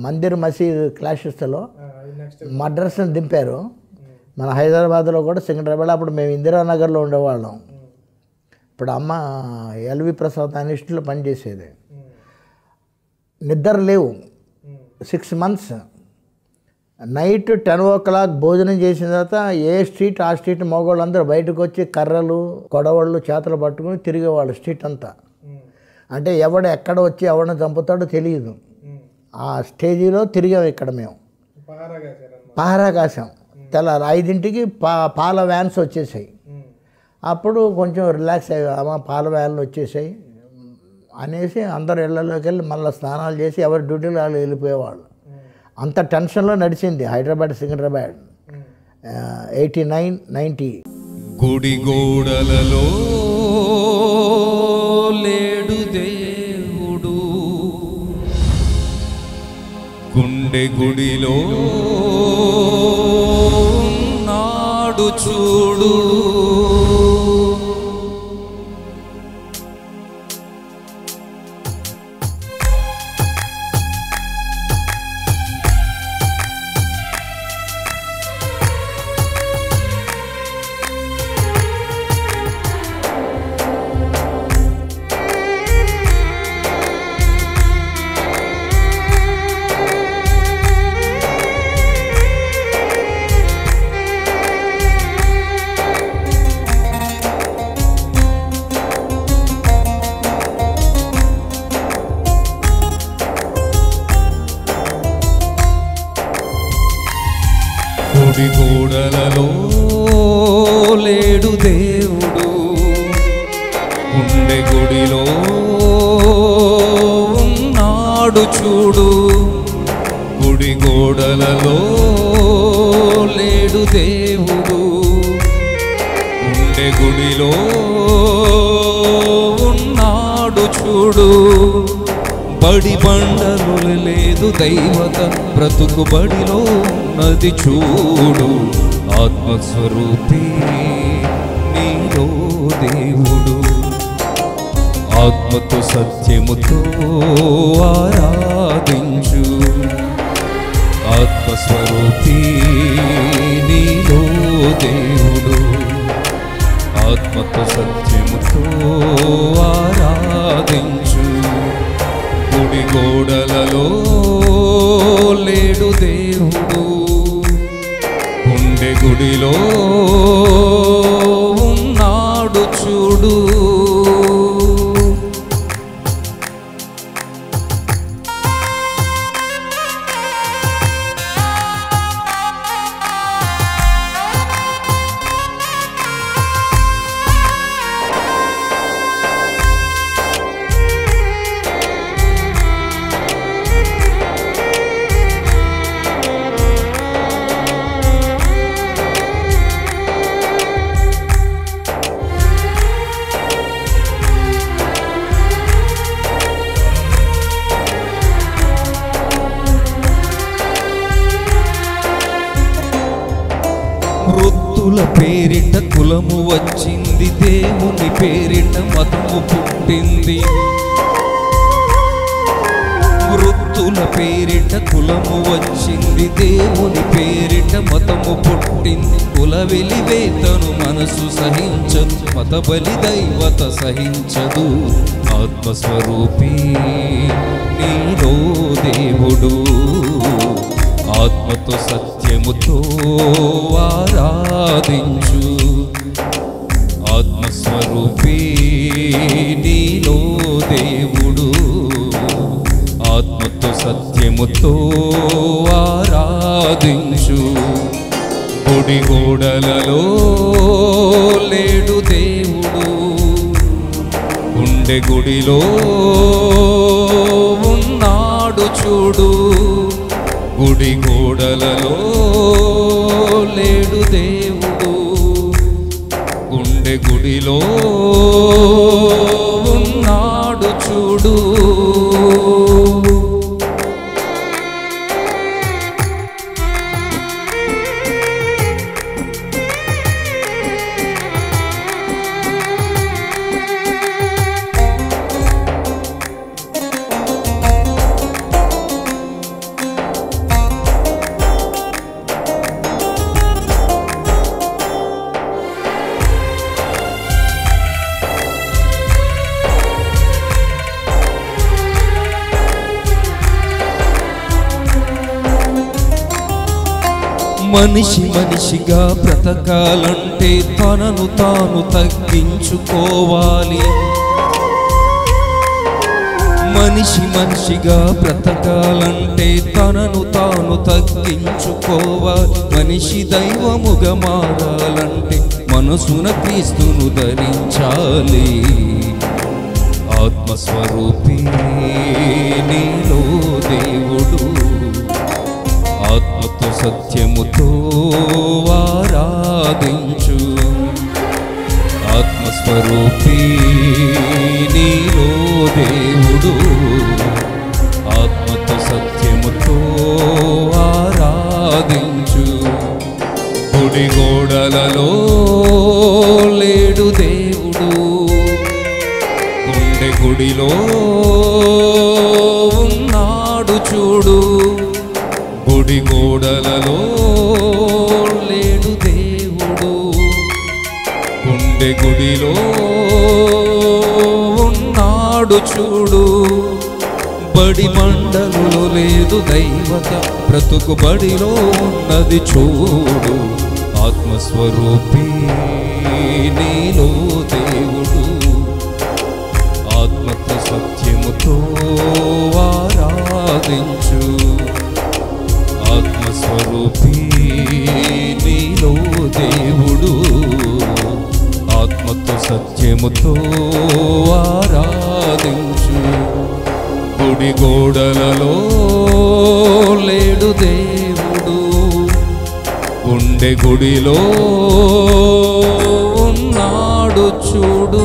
మందిర్ మసీద్ క్లాషెస్లో మద్రాసుని దింపారు. మన హైదరాబాద్లో కూడా సికింద్రాబాద్, అప్పుడు మేము ఇందిరానగర్లో ఉండేవాళ్ళం. ఇప్పుడు అమ్మ ఎల్వి ప్రసాద్ అనిస్ట్లో పనిచేసేది. నిద్ర లేవు 6 months. నైట్ 10 o'clock భోజనం చేసిన తర్వాత ఏ స్ట్రీట్ ఆ స్ట్రీట్ మగవాళ్ళందరూ బయటకు వచ్చి కర్రలు కొడవళ్ళు చేతులు పట్టుకుని తిరిగేవాళ్ళు స్ట్రీట్ అంతా. అంటే ఎవడు ఎక్కడ వచ్చి ఎవరిని చంపుతాడో తెలియదు. ఆ స్టేజీలో తిరిగాం ఇక్కడ మేము, పహారా కాసాం. తెల్లారి 5ంటికి పాల వ్యాన్స్ వచ్చేసాయి. అప్పుడు కొంచెం రిలాక్స్ అయ్యా, పాల వ్యాన్లు వచ్చేసాయి అనేసి అందరు ఇళ్లలోకి వెళ్ళి మళ్ళీ స్నానాలు చేసి ఎవరి డ్యూటీలో వాళ్ళు వెళ్ళిపోయేవాళ్ళు. అంత టెన్షన్లో నడిచింది హైదరాబాద్ సికింద్రాబాద్ 89-90. గుడి గోడలలో లేడు దేవుడు, గుండె గుడిలో నాడు చూడు. గుడి గోడలలో లేడు దేవుడు, గుండె గుడిలో ఉన్నాడు చూడు. గుడి గోడలలో లేడు దేవుడు, గుండె గుడిలో ఉన్నాడు చూడు. బడి బండలు లేదు దైవత, బ్రతుకు బడిలో నది చూడు. ఆత్మస్వరూపి నీలో దేవుడు, ఆత్మతో సత్యముతో ఆరాధించు. ఆత్మస్వరూపి నీలో దేవుడు, ఆత్మతో సత్యముతో ఆరాధించు. గుడి గోడలలో లేడు దేవుడు, గుండె గుడిలో ఉన్నాడు చూడు. వృత్తుల పేరిట కులము వచ్చింది, దేవుని పేరిట మతము పుట్టింది. వృత్తుల పేరిట కులము వచ్చింది, దేవుని పేరిట మతము పుట్టింది. కుల వెలివేతను మనసు సహించదు, మత బలి దైవత సహించదు. ఆత్మస్వరూపి నీలో దేవుడు, ఆత్మతో సత్యముతో ఆరాధించు. ఆత్మస్వరూపి నీలో దేవుడు, ఆత్మతో సత్యముతో ఆరాధించు. గుడి గోడలలో లేడు దేవుడు, గుండె గుడిలో ఉన్నాడు చూడు. గుడి గోడలలో లేడు దేవుడు, గుండె గుడిలో ఉన్నాడు చూడు. మనిషి మనిషిగా బ్రతకాలంటే తనను తాను తగ్గించుకోవాలి. మనిషి మనిషిగా బ్రతకాలంటే తనను తాను తగ్గించుకోవాలి. మనిషి దైవముగా మారాలంటే మనసున క్రీస్తును ధరించాలి. ఆత్మస్వరూపి నీలో దేవుడు, ఆత్మతో సత్యముతో ఆరాధించు. ఆత్మస్వరూపి నీలో దేవుడు, ఆత్మతో సత్యముతో ఆరాధించు. గుడి గోడలలో లేడు దేవుడు, గుండె గుడిలో ఉన్నాడు చూడు. గుడి గోడలలో లేడు దేవుడు, గుండె గుడిలో ఉన్నాడు చూడు. బడి మండలులో లేదు దైవత, బ్రతుకు బడిలో ఉన్నది చూడు. ఆత్మస్వరూపి నీలో దేవుడు, ఆత్మతో సత్యముతో ఆరాధించు. ఆత్మస్వరూపి నీలో దేవుడు, ఆత్మతో సత్యముతో ఆరాధించు. గుడి గోడలలో లేడు దేవుడు, గుండె గుడిలో ఉన్నాడు చూడు.